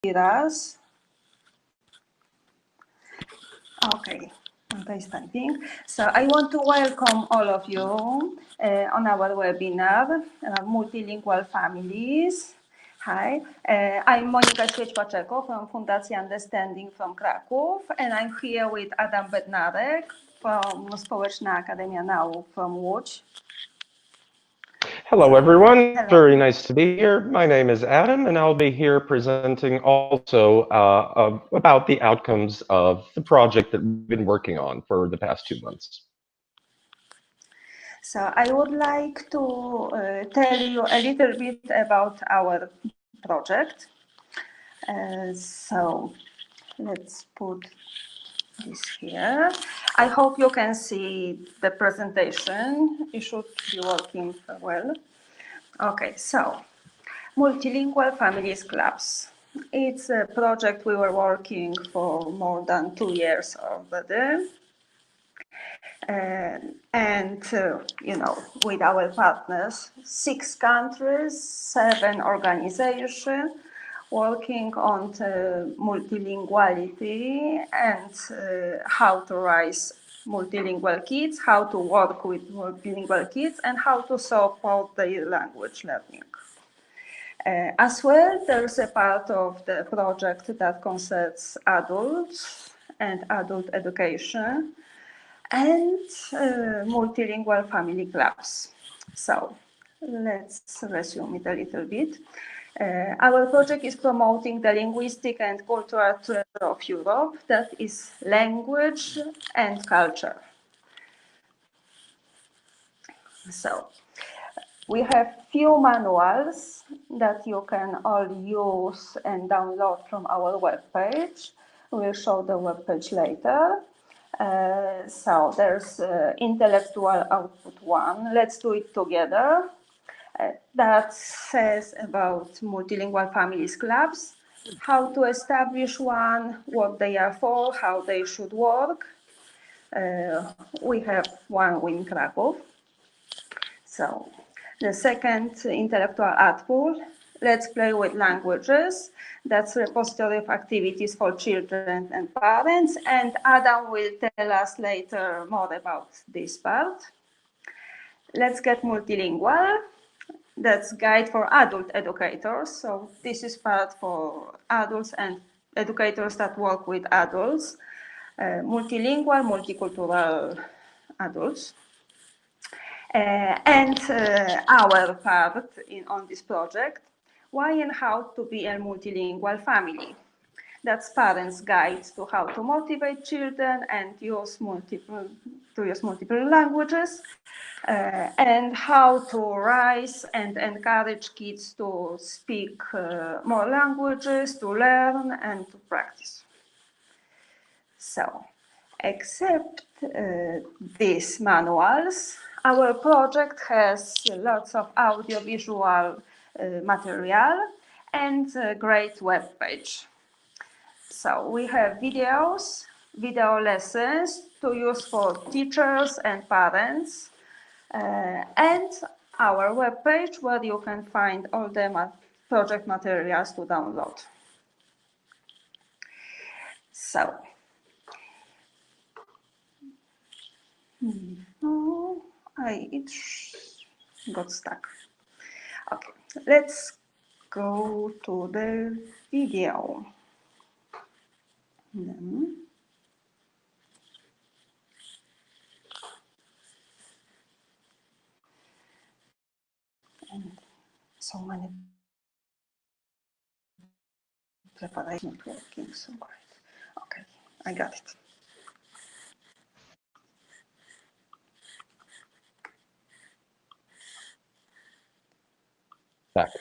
us. Okay, I'm typing. So I want to welcome all of you on our webinar, Multilingual Families. Hi, I'm Monika Świeć-Paczeko from Fundacja Understanding from Kraków, and I'm here with Adam Bednarek from Społeczna Akademia Nauk from Łódź. Hello, everyone. Hello. Very nice to be here. My name is Adam, and I'll be here presenting also about the outcomes of the project that we've been working on for the past 2 months. So I would like to tell you a little bit about our project. So let's put this here. I hope you can see the presentation. It should be working well. Okay, so Multilingual Families Clubs. It's a project we were working for more than 2 years already. You know, with our partners, 6 countries, 7 organizations, working on the multilinguality and how to raise multilingual kids, how to work with multilingual kids, and how to support their language learning. As well, there's a part of the project that concerns adults and adult education and multilingual family clubs. So let's resume it a little bit. Our project is promoting the linguistic and cultural treasure of Europe, that is language and culture. So we have few manuals that you can all use and download from our webpage. We'll show the webpage later. So there's intellectual output 1. Let's do it together. That says about multilingual families clubs, how to establish one, what they are for, how they should work. We have one in Kraków. So the second intellectual output, let's play with languages. That's a repository of activities for children and parents, and Adam will tell us later more about this part. Let's get multilingual. That's guide for adult educators. So this is part for adults and educators that work with adults. Multilingual, multicultural adults. Our part on this project, why and how to be a multilingual family. That's parents' guides to how to motivate children and use multiple languages, and how to raise and encourage kids to speak more languages, to learn and to practice. So, except these manuals, our project has lots of audiovisual material and a great web page. So we have videos, video lessons to use for teachers and parents, and our web page where you can find all the project materials to download. So, it got stuck. Okay, let's go to the video. And so many preparation working, so great. Okay, I got it. Back.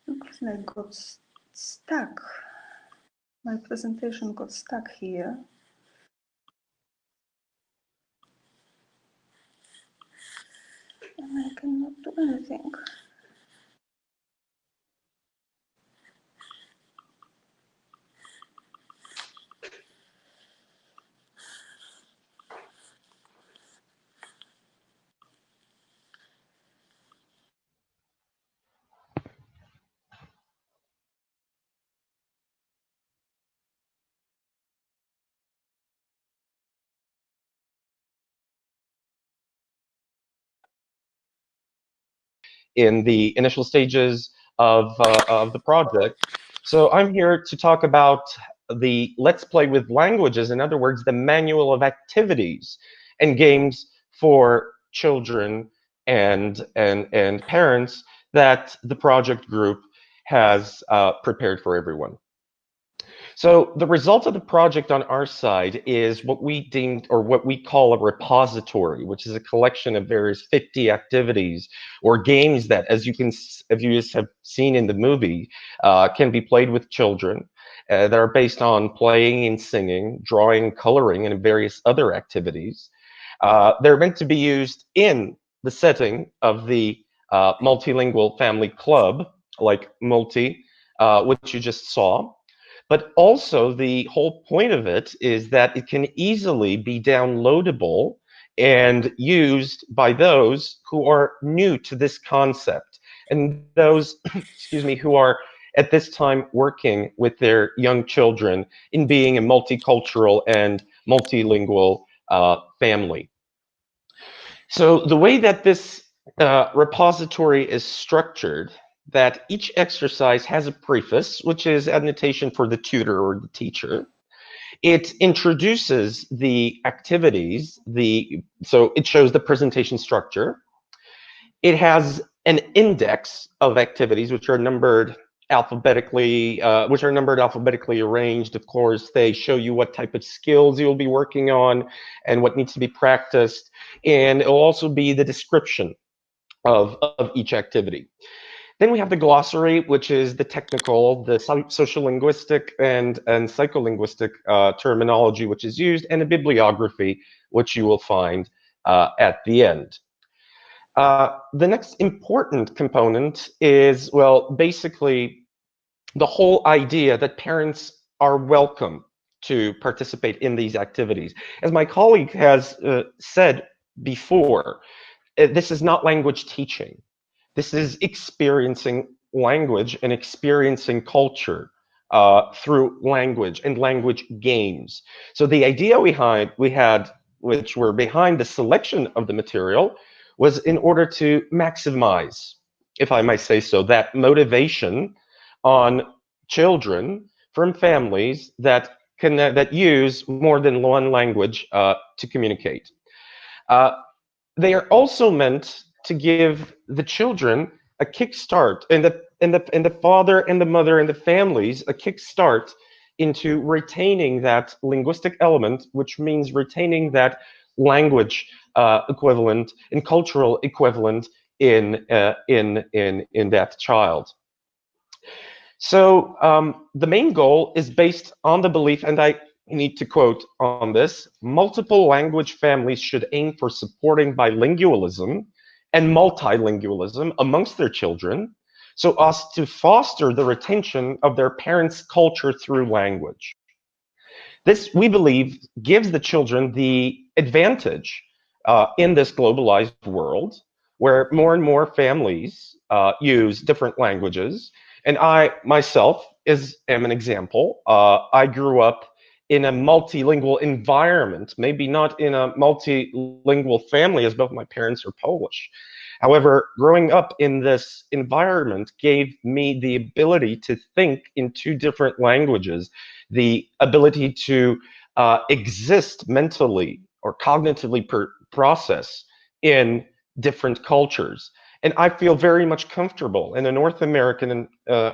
Looks like got stuck. My presentation got stuck here. And I cannot do anything. in the initial stages of the project. So I'm here to talk about the Let's Play with Languages, in other words, the manual of activities and games for children and parents that the project group has prepared for everyone. So the result of the project on our side is what we deemed, or what we call, a repository, which is a collection of various 50 activities or games that, as you have seen in the movie, can be played with children. That are based on playing and singing, drawing, coloring, and various other activities. They're meant to be used in the setting of the multilingual family club, like Multi, which you just saw. But also, the whole point of it is that it can easily be downloadable and used by those who are new to this concept, and those, excuse me, who are at this time working with their young children in being a multicultural and multilingual family. So the way that this repository is structured, that each exercise has a preface, which is annotation for the tutor or the teacher. It introduces the activities, so it shows the presentation structure. It has an index of activities, which are numbered alphabetically arranged. Of course, they show you what type of skills you'll be working on and what needs to be practiced. And it'll also be the description of each activity. Then we have the glossary, which is the technical, the social linguistic and psycholinguistic terminology which is used, and a bibliography, which you will find at the end. The next important component is, well, basically the whole idea that parents are welcome to participate in these activities. As my colleague has said before, this is not language teaching. This is experiencing language and experiencing culture through language and language games. So the idea we had, which were behind the selection of the material, was in order to maximize, if I might say so, that motivation on children from families that use more than one language to communicate. They are also meant to give the children a kickstart, and the father and the mother and the families a kickstart into retaining that linguistic element, which means retaining that language equivalent and cultural equivalent in that child. So the main goal is based on the belief, and I need to quote on this: multiple language families should aim for supporting bilingualism and multilingualism amongst their children, so as to foster the retention of their parents' culture through language. This, we believe, gives the children the advantage in this globalized world, where more and more families use different languages. And I, myself, am an example. I grew up in a multilingual environment, maybe not in a multilingual family, as both my parents are Polish. However, growing up in this environment gave me the ability to think in two different languages, the ability to exist mentally or cognitively process in different cultures. And I feel very much comfortable in a North American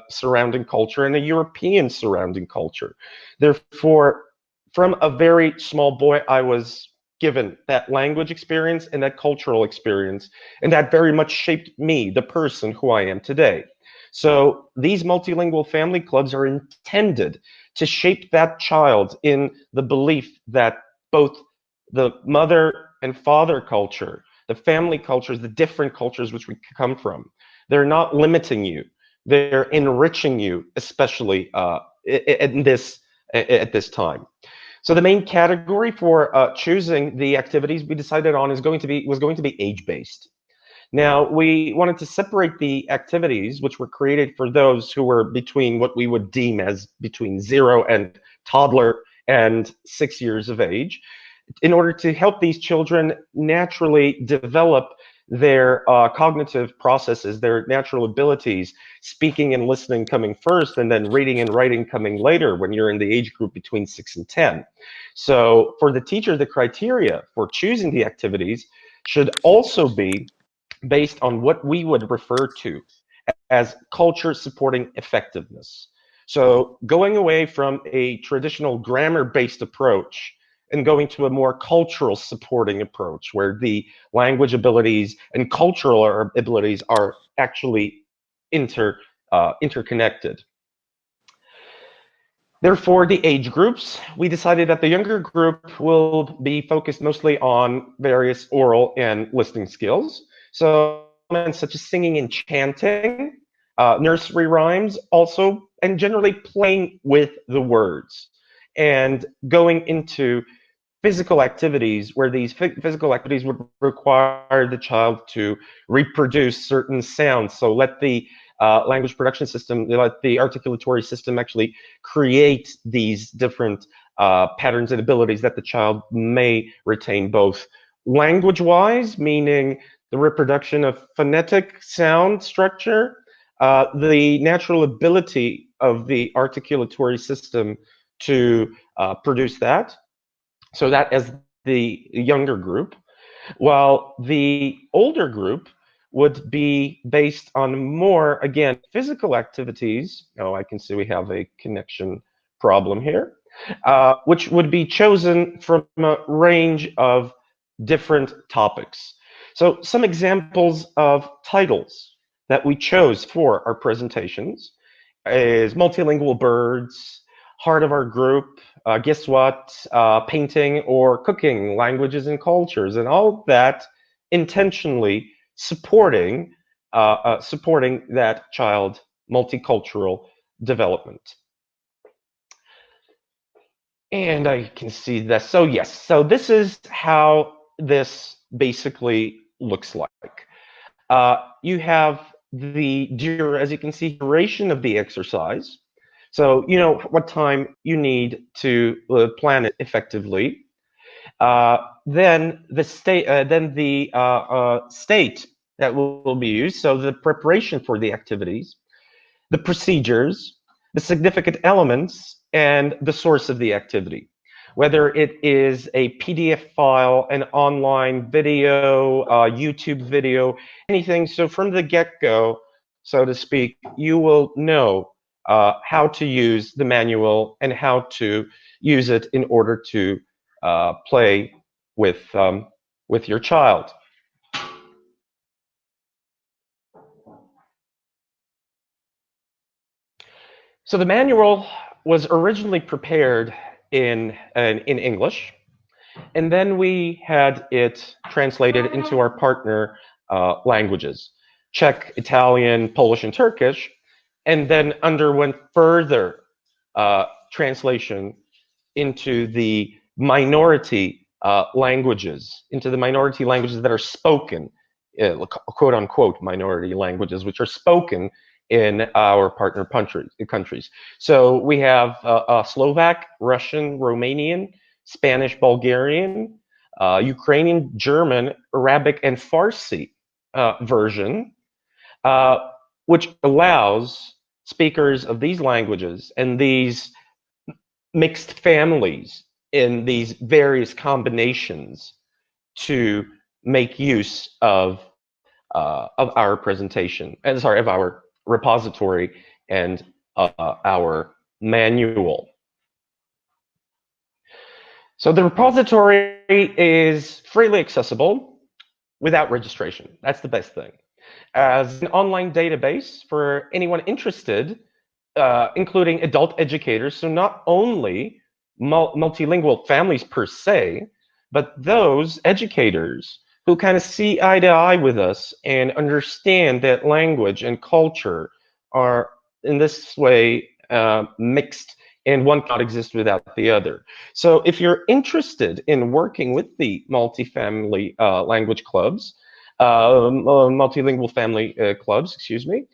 surrounding culture and a European surrounding culture. Therefore, from a very small boy, I was given that language experience and that cultural experience, and that very much shaped me, the person who I am today. So these multilingual family clubs are intended to shape that child in the belief that both the mother and father culture, the family cultures, the different cultures which we come from, they're not limiting you. They're enriching you, especially at this time. So the main category for choosing the activities we decided on was going to be age-based. Now, we wanted to separate the activities which were created for those who were between what we would deem as between 0 and toddler and 6 years of age, in order to help these children naturally develop their cognitive processes, their natural abilities, speaking and listening coming first, and then reading and writing coming later when you're in the age group between 6 and 10. So for the teacher, the criteria for choosing the activities should also be based on what we would refer to as culture supporting effectiveness. So going away from a traditional grammar-based approach and going to a more cultural supporting approach where the language abilities and cultural abilities are actually interconnected. Therefore, the age groups, we decided that the younger group will be focused mostly on various oral and listening skills. So elements such as singing and chanting, nursery rhymes also, and generally playing with the words. And going into physical activities where these physical activities would require the child to reproduce certain sounds. So let the language production system, let the articulatory system actually create these different patterns and abilities that the child may retain both language-wise, meaning the reproduction of phonetic sound structure, the natural ability of the articulatory system to produce that. So that as the younger group, while the older group would be based on more, again, physical activities. Oh, I can see we have a connection problem here, which would be chosen from a range of different topics. So some examples of titles that we chose for our presentations is Multilingual Birds, Heart of Our Group, Guess What, Painting or Cooking, Languages and Cultures, and all that intentionally supporting that child multicultural development. And I can see that. So yes, so this is how this basically looks like. You have as you can see, duration of the exercise. So you know what time you need to plan it effectively. Then the state that will be used. So the preparation for the activities, the procedures, the significant elements, and the source of the activity. Whether it is a PDF file, an online video, YouTube video, anything. So from the get-go, so to speak, you will know how to use the manual and how to use it in order to play with your child. So the manual was originally prepared in English, and then we had it translated into our partner languages, Czech, Italian, Polish, and Turkish, and then underwent further translation into the minority languages, that are spoken, quote unquote minority languages, which are spoken in our partner countries. So we have Slovak, Russian, Romanian, Spanish, Bulgarian, Ukrainian, German, Arabic, and Farsi version, which allows speakers of these languages and these mixed families in these various combinations to make use of our presentation, and sorry, of our repository and our manual. So the repository is freely accessible without registration. That's the best thing. As an online database for anyone interested, including adult educators, so not only multilingual families per se, but those educators who kind of see eye to eye with us and understand that language and culture are in this way mixed, and one cannot exist without the other. So if you're interested in working with the multifamily language clubs, multilingual family clubs, excuse me,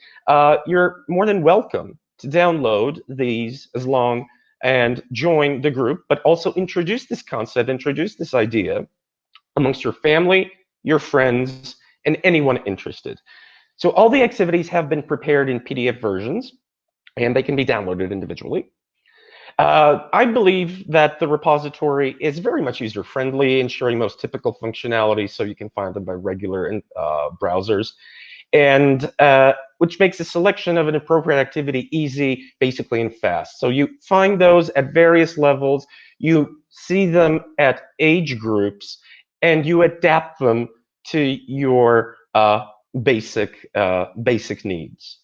you're more than welcome to download these as long and join the group, but also introduce this concept, introduce this idea amongst your family, your friends, and anyone interested. So all the activities have been prepared in PDF versions, and they can be downloaded individually. I believe that the repository is very much user-friendly, ensuring most typical functionality, so you can find them by regular browsers, and which makes the selection of an appropriate activity easy, basically, and fast. So you find those at various levels, you see them at age groups, and you adapt them to your basic needs.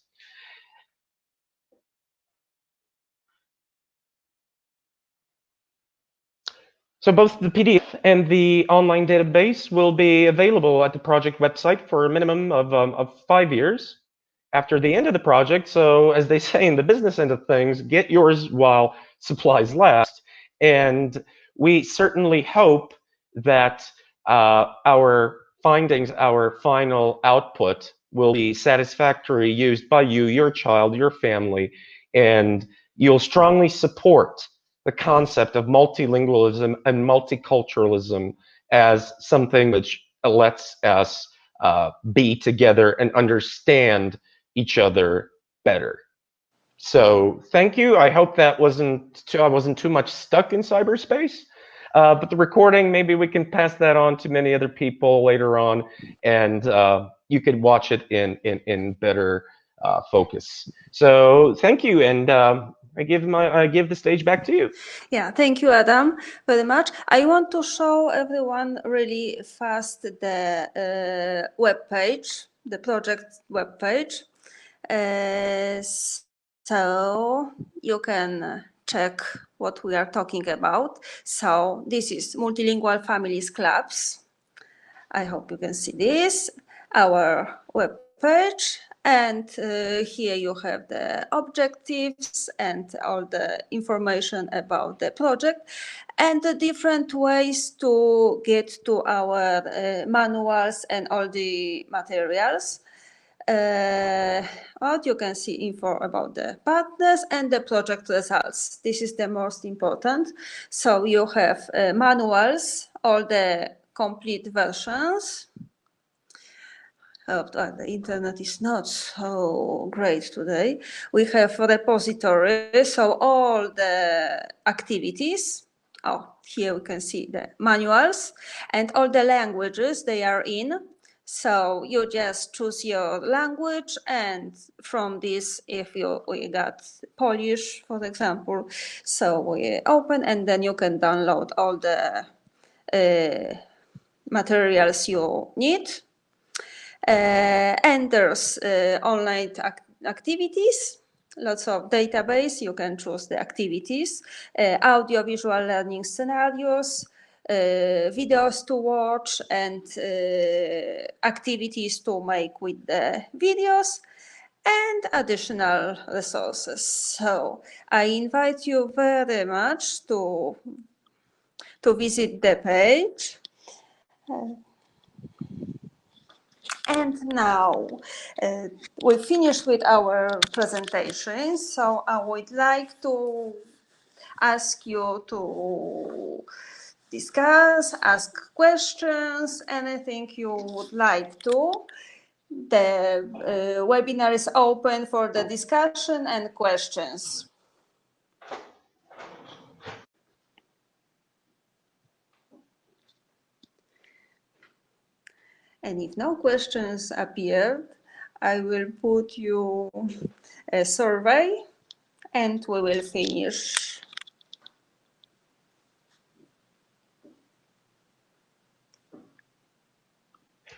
So both the PDF and the online database will be available at the project website for a minimum of 5 years after the end of the project. So as they say in the business end of things, get yours while supplies last. And we certainly hope that our findings, our final output, will be satisfactory, used by you, your child, your family, and you'll strongly support the concept of multilingualism and multiculturalism as something which lets us be together and understand each other better. So thank you. I hope that I wasn't too much stuck in cyberspace. But the recording, maybe we can pass that on to many other people later on, and you could watch it in better focus. So thank you, and I give the stage back to you. Yeah, thank you, Adam, very much. I want to show everyone really fast the web page, the project web page. So you can check what we are talking about. So this is Multilingual Families Clubs. I hope you can see this, our web page. And here you have the objectives and all the information about the project and the different ways to get to our manuals and all the materials. You can see info about the partners and the project results. This is the most important. So you have manuals, all the complete versions. The internet is not so great today. We have repository, so all the activities. Here we can see the manuals and all the languages they are in. So you just choose your language, and from this, if we got Polish, for example, so we open, and then you can download all the materials you need. And there's online activities, lots of database. You can choose the activities, audio-visual learning scenarios, videos to watch, and activities to make with the videos, and additional resources. So I invite you very much to visit the page. And now we finished with our presentation. So I would like to ask you to discuss, ask questions, anything you would like to. The webinar is open for the discussion and questions. And if no questions appeared, I will put you a survey and we will finish.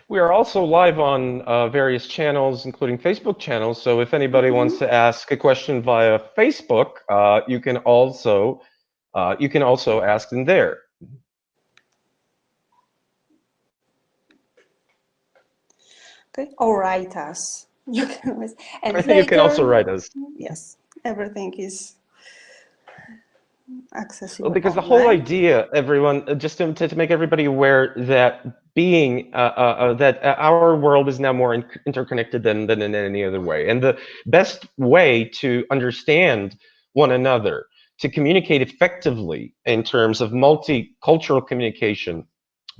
We are also live on various channels, including Facebook channels. So if anybody wants to ask a question via Facebook, you can also ask them there. Okay, or write us. You can, and I think you can also write us. Yes, everything is accessible. Well, because online. the whole idea, everyone, just to make everybody aware that being that our world is now more interconnected than in any other way, and the best way to understand one another, to communicate effectively in terms of multicultural communication,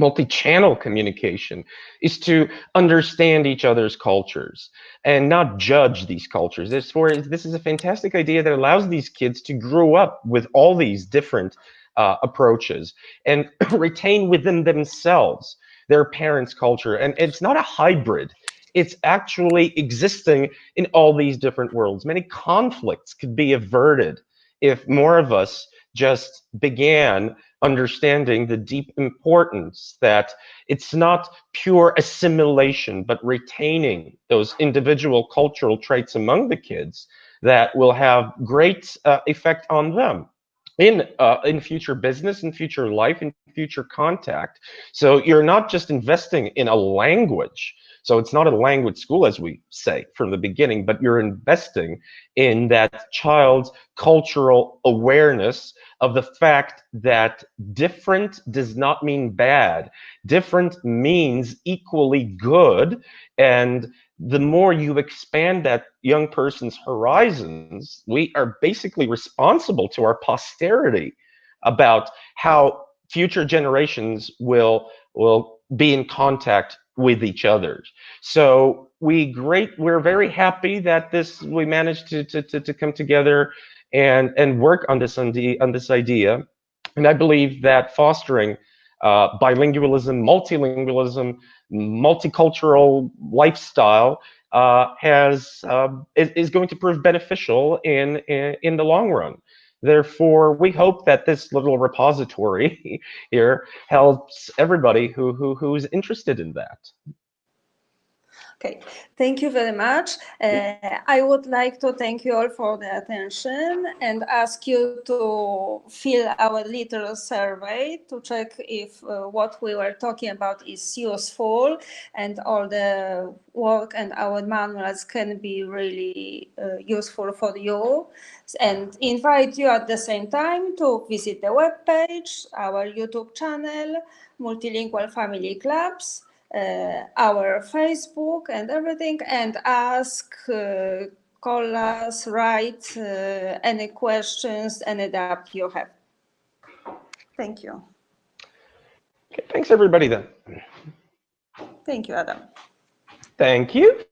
multi-channel communication is to understand each other's cultures and not judge these cultures. This is a fantastic idea that allows these kids to grow up with all these different approaches and retain within themselves their parents' culture. And it's not a hybrid. It's actually existing in all these different worlds. Many conflicts could be averted if more of us just began understanding the deep importance that it's not pure assimilation, but retaining those individual cultural traits among the kids that will have great effect on them in future business, in future life, in future contact. So you're not just investing in a language. So it's not a language school, as we say from the beginning, but you're investing in that child's cultural awareness of the fact that different does not mean bad. Different means equally good. And the more you expand that young person's horizons, we are basically responsible to our posterity about how future generations will be in contact with each other. So we're very happy that we managed to come together and work on this idea. And I believe that fostering bilingualism, multilingualism, multicultural lifestyle is going to prove beneficial in the long run. Therefore, we hope that this little repository here helps everybody who's interested in that. Okay, thank you very much. I would like to thank you all for the attention and ask you to fill our little survey to check if what we were talking about is useful and all the work and our manuals can be really useful for you, and invite you at the same time to visit the webpage, our YouTube channel, Multilingual Family Clubs, our Facebook and everything, and ask, call us, write any questions, any doubt you have. Thank you. Okay, thanks everybody then. Thank you, Adam. Thank you.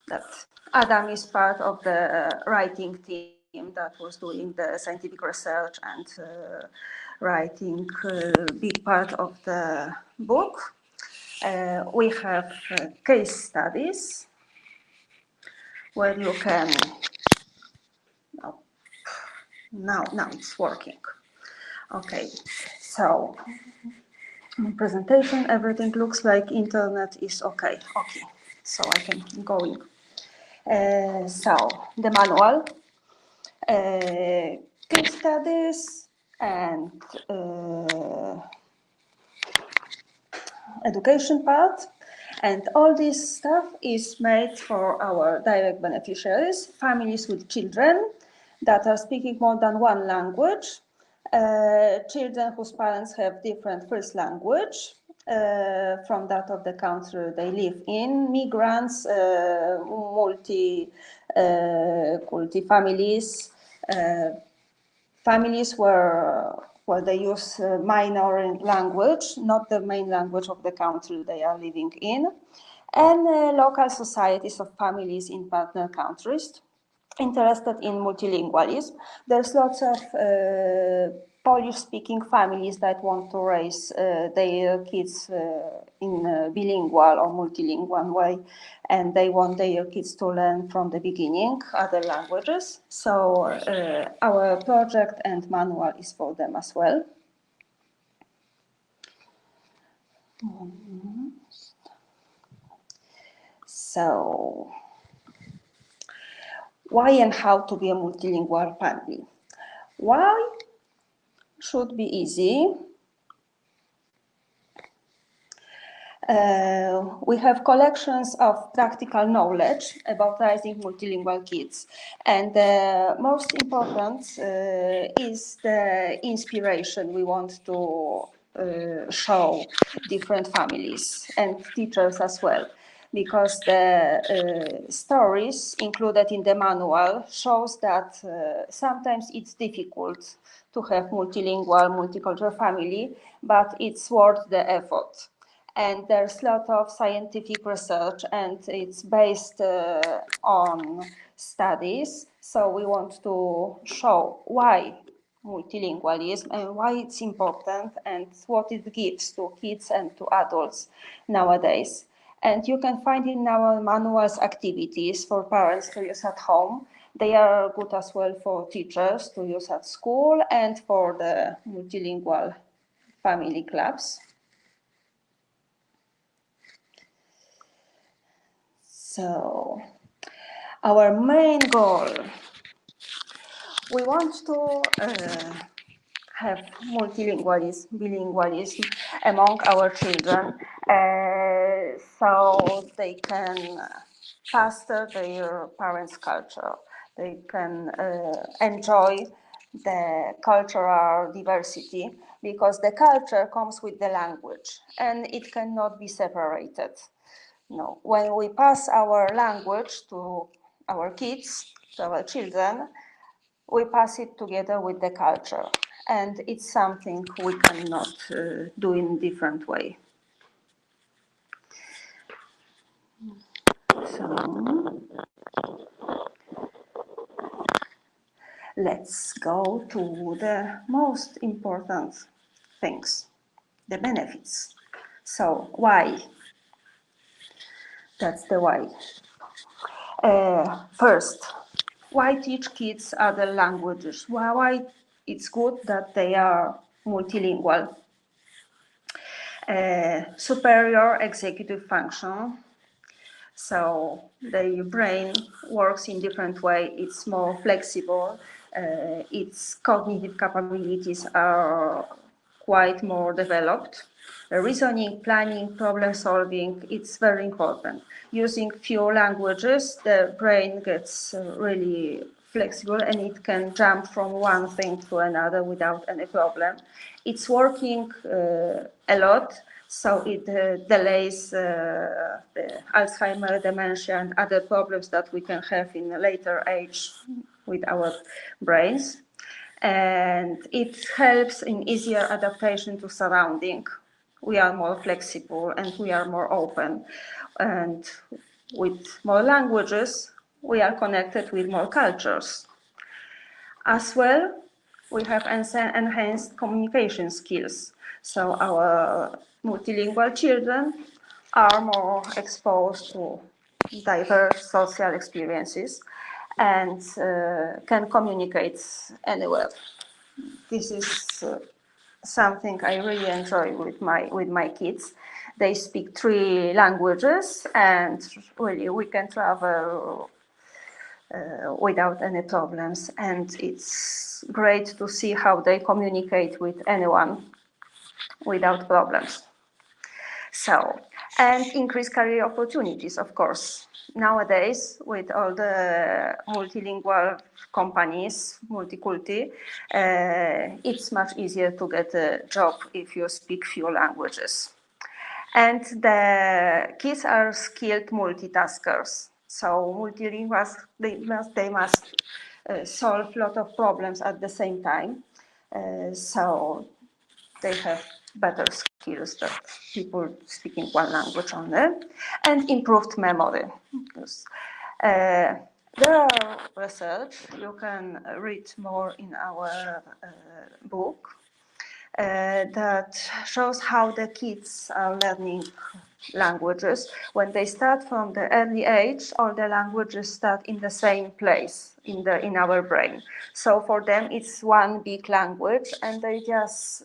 That Adam is part of the writing team that was doing the scientific research and writing big part of the book. We have case studies where you can, now it's working. Okay, so presentation, everything looks like internet is okay. Okay, so I can go in. So the manual, case studies, and education part. And all this stuff is made for our direct beneficiaries, families with children that are speaking more than one language, children whose parents have different first language from that of the country they live in, migrants, multi families, families where they use minor language, not the main language of the country they are living in, and local societies of families in partner countries interested in multilingualism. There's lots of Polish-speaking families that want to raise their kids in a bilingual or multilingual way, and they want their kids to learn from the beginning other languages. So our project and manual is for them as well. So, why and how to be a multilingual family? Why should be easy. We have collections of practical knowledge about raising multilingual kids. And the most important is the inspiration we want to show different families and teachers as well. Because the stories included in the manual shows that sometimes it's difficult to have multilingual, multicultural family, but it's worth the effort. And there's a lot of scientific research, and it's based on studies. So we want to show why multilingualism and why it's important and what it gives to kids and to adults nowadays. And you can find in our manuals activities for parents to use at home. They are good as well for teachers to use at school and for the multilingual family clubs. So, our main goal, we want to have multilingualism, bilingualism among our children, so they can master their parents' culture. They can enjoy the cultural diversity, because the culture comes with the language and it cannot be separated. No, when we pass our language to our kids, to our children, we pass it together with the culture. And it's something we cannot do in a different way. So, let's go to the most important things, the benefits. So, why? That's the why. First, why teach kids other languages? Why it's good that they are multilingual? Superior executive function. So the brain works in different way. It's more flexible. Its cognitive capabilities are quite more developed. Reasoning, planning, problem solving, it's very important. Using few languages, the brain gets really flexible and it can jump from one thing to another without any problem. It's working a lot, so it delays the Alzheimer, dementia, and other problems that we can have in a later age with our brains. And it helps in easier adaptation to surrounding. We are more flexible and we are more open. And with more languages, we are connected with more cultures. As well, we have enhanced communication skills. So our multilingual children are more exposed to diverse social experiences and can communicate anywhere. This is something I really enjoy with my kids. They speak 3 languages, and really we can travel without any problems. And it's great to see how they communicate with anyone without problems. So, and increase career opportunities, of course. Nowadays, with all the multilingual companies, multiculti, it's much easier to get a job if you speak few languages. And the kids are skilled multitaskers. So multilinguals, they must solve a lot of problems at the same time. So they have better skills. skills that people speaking one language only, and improved memory. Because, there are research, you can read more in our book, that shows how the kids are learning languages. When they start from the early age, all the languages start in the same place in our brain. So for them, it's one big language, and they just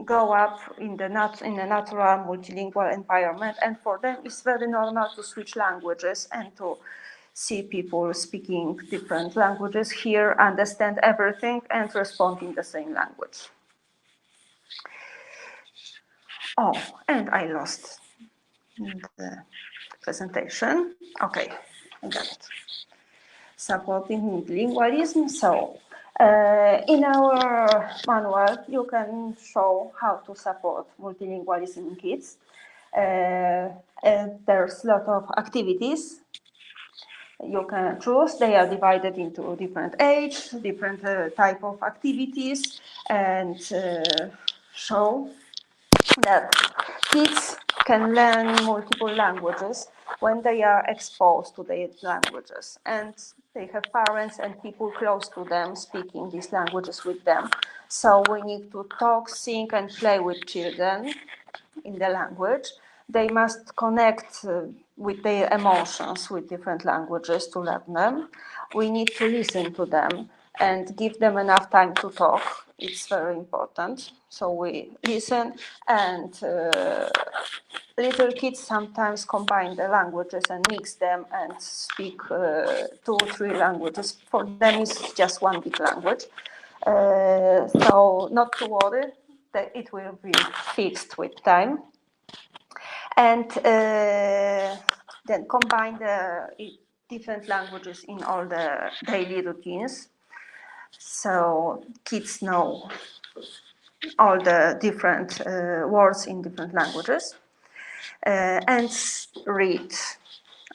grow up in a natural multilingual environment. And for them, it's very normal to switch languages and to see people speaking different languages, hear, understand everything, and respond in the same language. Oh, and I lost the presentation. Okay, I got it. Supporting multilingualism. So, in our manual, you can show how to support multilingualism in kids. There's a lot of activities you can choose. They are divided into different age, different type of activities, and show that kids can learn multiple languages when they are exposed to their languages, and they have parents and people close to them speaking these languages with them. So we need to talk, sing, and play with children in the language. They must connect with their emotions with different languages to learn them. We need to listen to them and give them enough time to talk. It's very important. So we listen, and little kids sometimes combine the languages and mix them and speak 2 or 3 languages. For them, it's just one big language. So not to worry, that it will be fixed with time. And then combine the different languages in all the daily routines. So kids know all the different words in different languages. And read.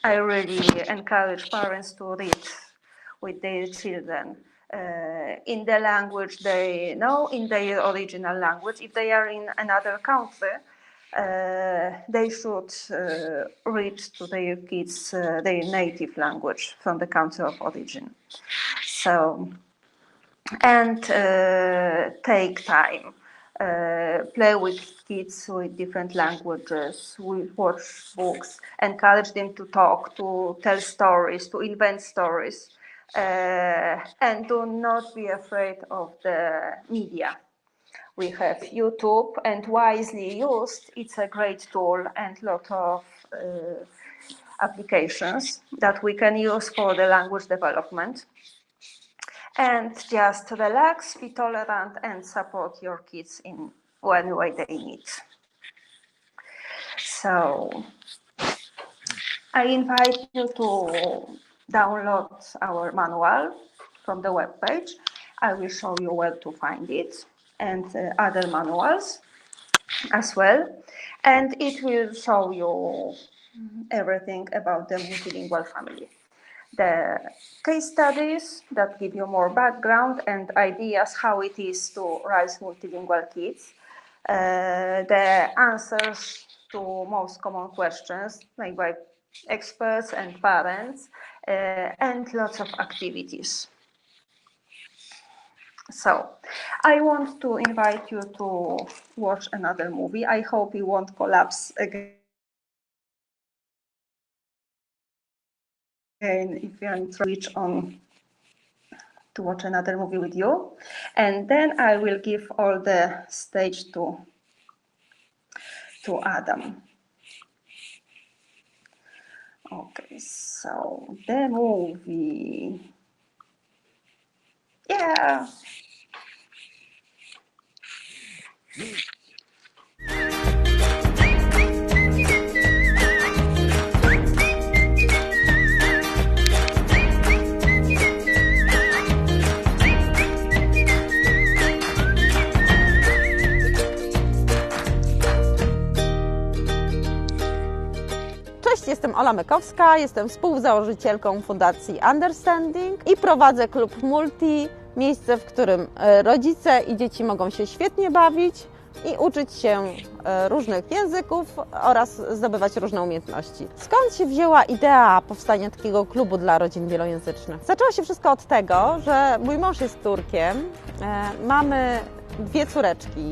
I really encourage parents to read with their children in the language they know, in their original language. If they are in another country, they should read to their kids their native language from the country of origin. So, and take time. Play with kids with different languages, we watch books, encourage them to talk, to tell stories, to invent stories, and do not be afraid of the media. We have YouTube, and wisely used, it's a great tool and lot of applications that we can use for the language development. And just relax, be tolerant, and support your kids in any way they need. So I invite you to download our manual from the webpage. I will show you where to find it, and other manuals as well. And it will show you everything about the multilingual family. The case studies that give you more background and ideas how it is to raise multilingual kids. The answers to most common questions made by experts and parents, and lots of activities. So, I want to invite you to watch another movie. I hope it won't collapse again if you're in switch on to watch another movie with you. And then I will give all the stage to Adam. Okay, so the movie. Yeah. Cześć, jestem Ola Mykowska, jestem współzałożycielką Fundacji Understanding i prowadzę klub Multi, miejsce, w którym rodzice i dzieci mogą się świetnie bawić, i uczyć się różnych języków oraz zdobywać różne umiejętności. Skąd się wzięła idea powstania takiego klubu dla rodzin wielojęzycznych? Zaczęło się wszystko od tego, że mój mąż jest Turkiem, mamy dwie córeczki.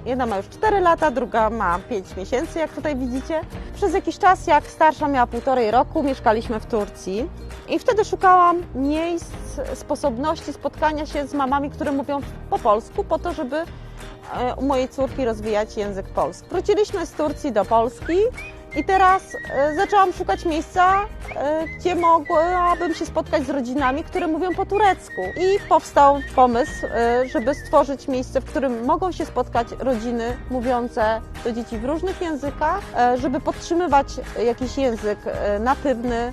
Jedna ma już 4 lata, druga ma 5 miesięcy, jak tutaj widzicie. Przez jakiś czas, jak starsza miała 1,5 roku, mieszkaliśmy w Turcji i wtedy szukałam miejsc, sposobności spotkania się z mamami, które mówią po polsku, po to, żeby u mojej córki rozwijać język polski. Wróciliśmy z Turcji do Polski i teraz zaczęłam szukać miejsca, gdzie mogłabym się spotkać z rodzinami, które mówią po turecku. I powstał pomysł, żeby stworzyć miejsce, w którym mogą się spotkać rodziny mówiące do dzieci w różnych językach, żeby podtrzymywać jakiś język natywny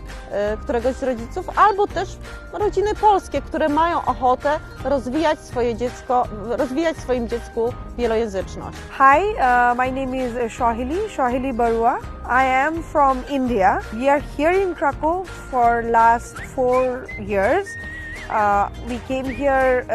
któregoś z rodziców, albo też rodziny polskie, które mają ochotę rozwijać swoim dziecku wielojęzyczność. Hi, my name is Shahili Barua. I am from India. We are here in Krakow for last 4 years. We came here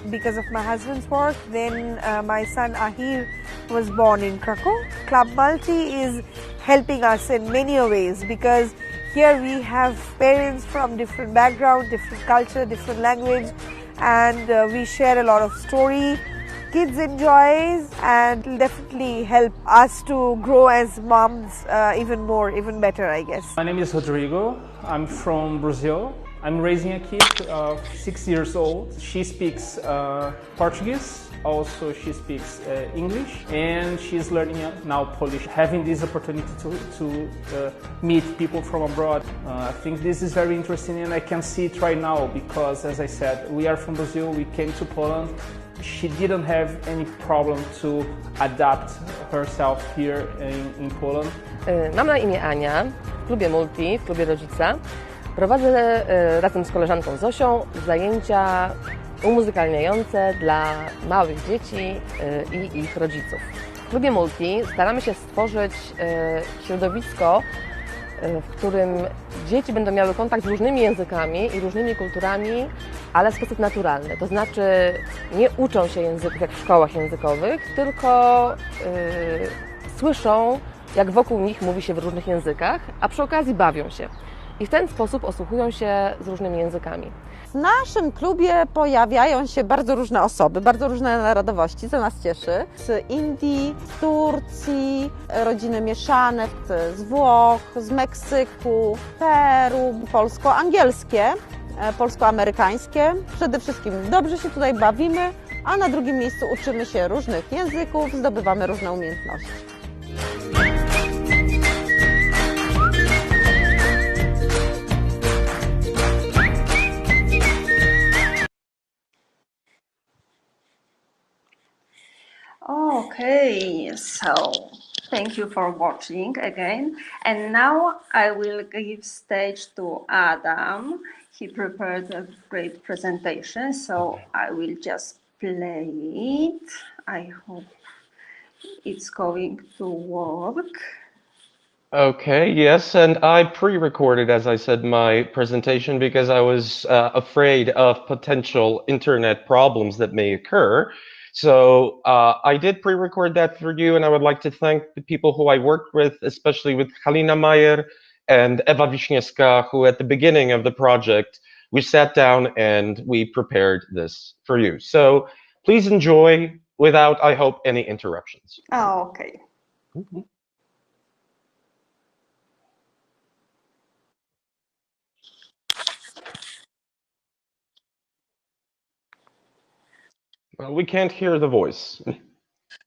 because of my husband's work. Then my son Ahir was born in Krakow. Club Multi is helping us in many ways because here we have parents from different background, different culture, different language, and we share a lot of story. Kids enjoys and will definitely help us to grow as moms even better, I guess. My name is Rodrigo. I'm from Brazil. I'm raising a kid of 6 years old. She speaks Portuguese. Also, she speaks English, and she's learning now Polish. Having this opportunity to meet people from abroad, I think this is very interesting, and I can see it right now because, as I said, we are from Brazil. We came to Poland. She didn't have any problem to adapt herself here in Poland. Mam na imię Ania, w klubie Multi, w klubie Rodzica. Prowadzę razem z koleżanką Zosią zajęcia umuzykalniające dla małych dzieci i ich rodziców. W klubie Multi staramy się stworzyć środowisko, w którym dzieci będą miały kontakt z różnymi językami i różnymi kulturami, ale w sposób naturalny. To znaczy nie uczą się języków jak w szkołach językowych, tylko słyszą, jak wokół nich mówi się w różnych językach, a przy okazji bawią się. I w ten sposób osłuchują się z różnymi językami. W naszym klubie pojawiają się bardzo różne osoby, bardzo różne narodowości, co nas cieszy. Z Indii, z Turcji, rodziny mieszane, z Włoch, z Meksyku, Peru, polsko-angielskie, polsko-amerykańskie. Przede wszystkim dobrze się tutaj bawimy, a na drugim miejscu uczymy się różnych języków, zdobywamy różne umiejętności. Okay, so thank you for watching again. And now I will give stage to Adam. He prepared a great presentation, so I will just play it. I hope it's going to work. Okay, yes, and I pre-recorded, as I said, my presentation because I was afraid of potential internet problems that may occur. So I did pre-record that for you, and I would like to thank the people who I worked with, especially with Halina Mayer and Eva Wiśniewska, who at the beginning of the project, we sat down and we prepared this for you. So please enjoy without, I hope, any interruptions. Oh, okay. Mm-hmm. Well, we can't hear the voice.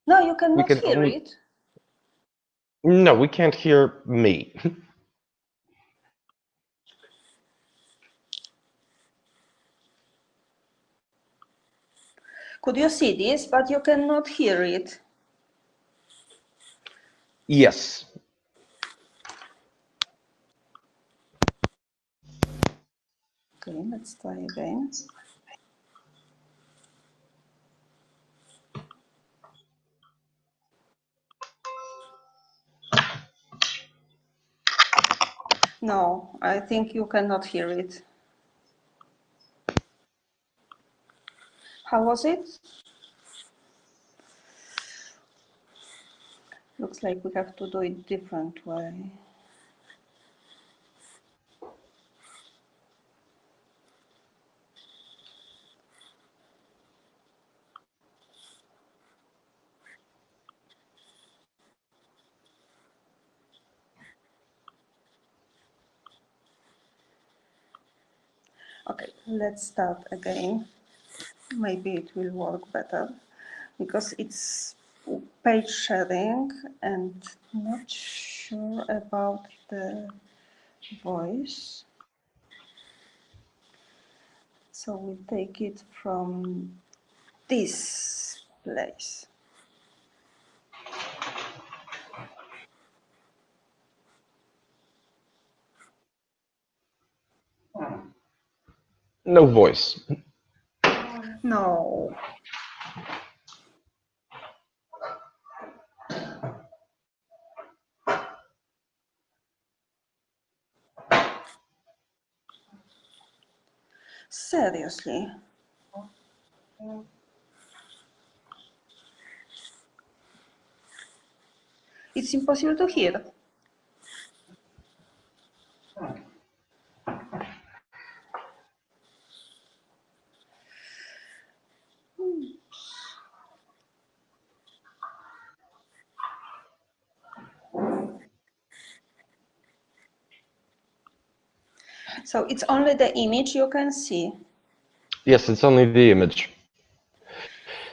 No, you cannot can hear only- it. No, we can't hear me. Could you see this? But you cannot hear it. Yes. Okay, let's try again. No, I think you cannot hear it. How was it? Looks like we have to do it different way. Okay, let's start again. Maybe it will work better because it's page sharing and not sure about the voice. So we take it from this place. No voice. No. Seriously. It's impossible to hear. So it's only the image you can see. Yes, it's only the image.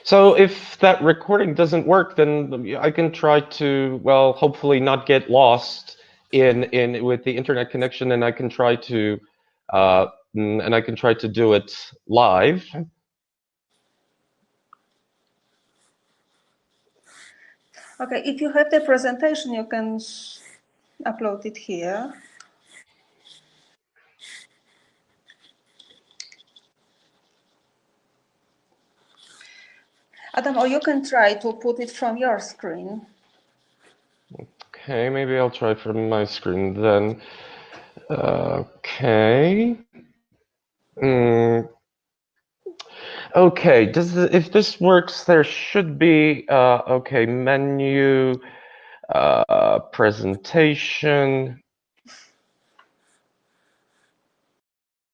So if that recording doesn't work, then I can try to, well, hopefully not get lost in with the internet connection, and I can try to do it live. Okay, if you have the presentation, you can upload it here. Adam, or you can try to put it from your screen. Okay, maybe I'll try from my screen then. Okay. Okay, if this works, there should be, okay, menu, presentation.